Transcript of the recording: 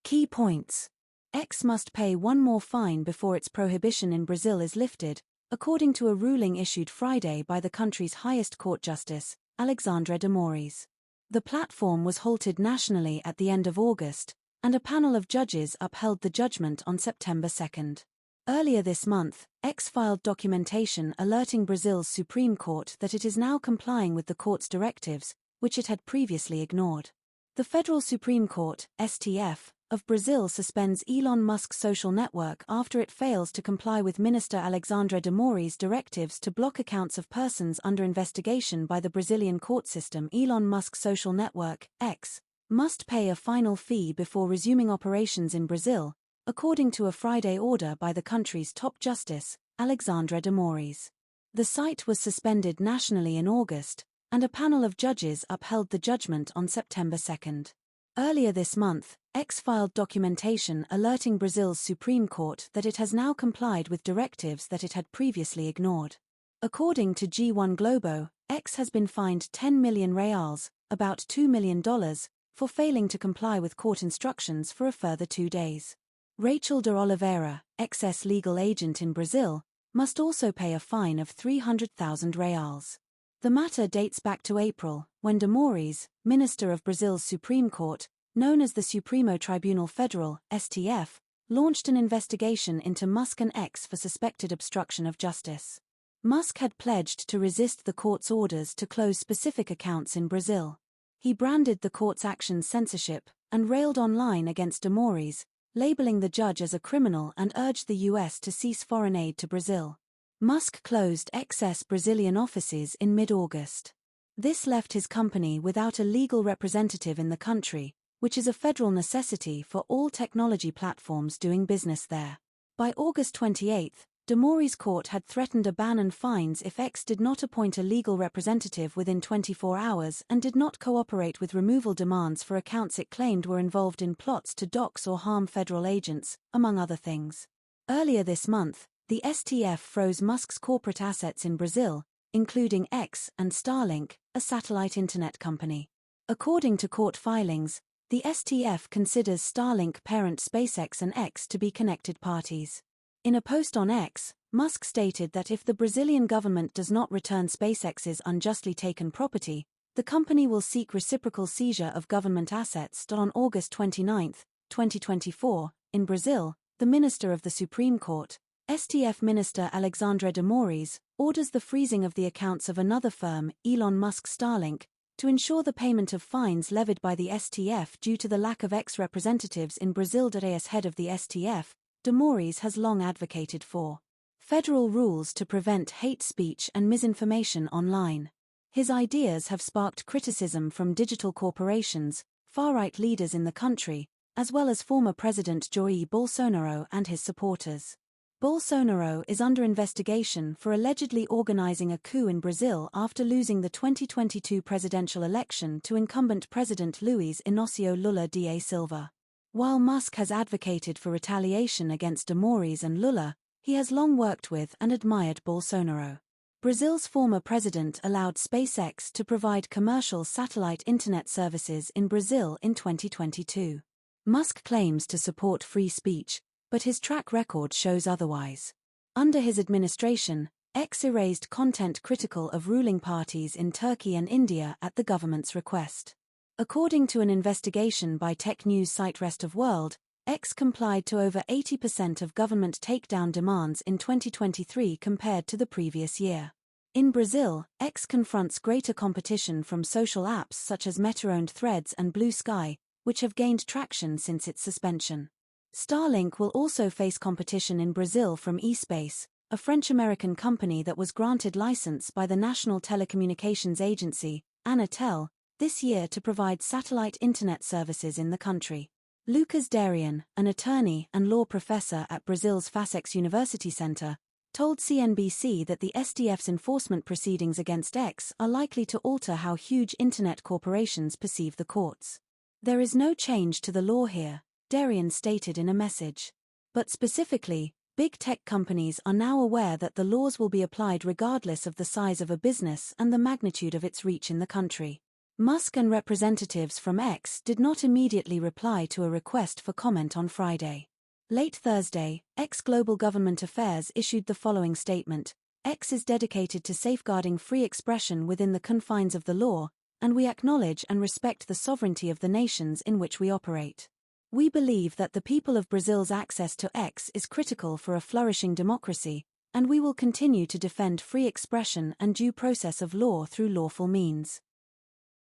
Key points. X must pay one more fine before its prohibition in Brazil is lifted, according to a ruling issued Friday by the country's highest court justice, Alexandre de Moraes. The platform was halted nationally at the end of August, and a panel of judges upheld the judgment on September 2. Earlier this month, X filed documentation alerting Brazil's Supreme Court that it is now complying with the court's directives, which it had previously ignored. The Federal Supreme Court, STF, of Brazil suspends Elon Musk's social network after it fails to comply with Minister Alexandre de Moraes' directives to block accounts of persons under investigation by the Brazilian court system. Elon Musk's social network, X, must pay a final fee before resuming operations in Brazil, according to a Friday order by the country's top justice, Alexandre de Moraes. The site was suspended nationally in August, and a panel of judges upheld the judgment on September 2. Earlier this month, X filed documentation alerting Brazil's Supreme Court that it has now complied with directives that it had previously ignored. According to G1 Globo, X has been fined 10 million reals, about $2 million, for failing to comply with court instructions for a further 2 days. Rachel de Oliveira, X's legal agent in Brazil, must also pay a fine of 300,000 reals. The matter dates back to April, when de Moraes, Minister of Brazil's Supreme Court, known as the Supremo Tribunal Federal, STF, launched an investigation into Musk and X for suspected obstruction of justice. Musk had pledged to resist the court's orders to close specific accounts in Brazil. He branded the court's actions censorship, and railed online against de Moraes, labeling the judge as a criminal and urged the US to cease foreign aid to Brazil. Musk closed X's Brazilian offices in mid-August. This left his company without a legal representative in the country, which is a federal necessity for all technology platforms doing business there. By August 28, de Moraes' court had threatened a ban and fines if X did not appoint a legal representative within 24 hours and did not cooperate with removal demands for accounts it claimed were involved in plots to dox or harm federal agents, among other things. Earlier this month, the STF froze Musk's corporate assets in Brazil, including X and Starlink, a satellite internet company. According to court filings, the STF considers Starlink parent SpaceX and X to be connected parties. In a post on X, Musk stated that if the Brazilian government does not return SpaceX's unjustly taken property, the company will seek reciprocal seizure of government assets. On August 29, 2024, in Brazil, the Minister of the Supreme Court, STF Minister Alexandre de Moraes, orders the freezing of the accounts of another firm, Elon Musk Starlink, to ensure the payment of fines levied by the STF due to the lack of X representatives in Brazil. As head of the STF, de Moraes has long advocated for federal rules to prevent hate speech and misinformation online. His ideas have sparked criticism from digital corporations, far-right leaders in the country, as well as former President Jair Bolsonaro and his supporters. Bolsonaro is under investigation for allegedly organizing a coup in Brazil after losing the 2022 presidential election to incumbent President Luiz Inácio Lula da Silva. While Musk has advocated for retaliation against de Moraes and Lula, he has long worked with and admired Bolsonaro. Brazil's former president allowed SpaceX to provide commercial satellite internet services in Brazil in 2022. Musk claims to support free speech, but his track record shows otherwise. Under his administration, X erased content critical of ruling parties in Turkey and India at the government's request. According to an investigation by tech news site Rest of World, X complied to over 80% of government takedown demands in 2023 compared to the previous year. In Brazil, X confronts greater competition from social apps such as Meta-owned Threads and Blue Sky, which have gained traction since its suspension. Starlink will also face competition in Brazil from eSpace, a French-American company that was granted license by the National Telecommunications Agency, Anatel, this year to provide satellite internet services in the country. Lucas Darian, an attorney and law professor at Brazil's Facex University Center, told CNBC that the STF's enforcement proceedings against X are likely to alter how huge internet corporations perceive the courts. There is no change to the law here, Darian stated in a message. But specifically, big tech companies are now aware that the laws will be applied regardless of the size of a business and the magnitude of its reach in the country. Musk and representatives from X did not immediately reply to a request for comment on Friday. Late Thursday, X Global Government Affairs issued the following statement: X is dedicated to safeguarding free expression within the confines of the law, and we acknowledge and respect the sovereignty of the nations in which we operate. We believe that the people of Brazil's access to X is critical for a flourishing democracy, and we will continue to defend free expression and due process of law through lawful means.